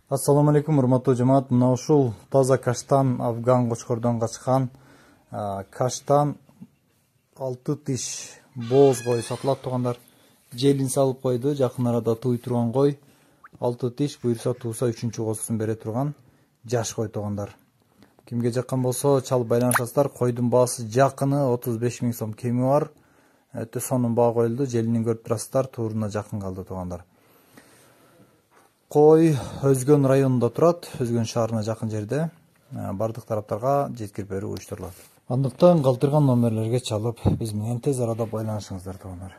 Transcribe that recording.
Ассаламу алейкум, урматтуу жамаат. Мына ушул таза каштан, афган кочкордон качкан каштан 6 тиш бооз кой сатылат туугандар. Желин салып койду, жакын арада тууй турган кой. 6 тиш буюрса тууса 3-чү козусун бере турган жаш кой туугандар. Кимге жаккан болсо чалып байланышасыздар. Койдун баасы жакыны 35 000 сом, кеми бар. Өтө сонун баа коюлду. Желинин көрүп турасыздар, тууруна жакын калды туугандар. Кой Өзгөн районунда турат, Өзгөн шаарына жакын жерде. Бардык тараптарга жеткирип берүү уюштурулат. Андыктан калтырган номерлерге чалып, биз менен тез арада байланышыңыздар туугандар.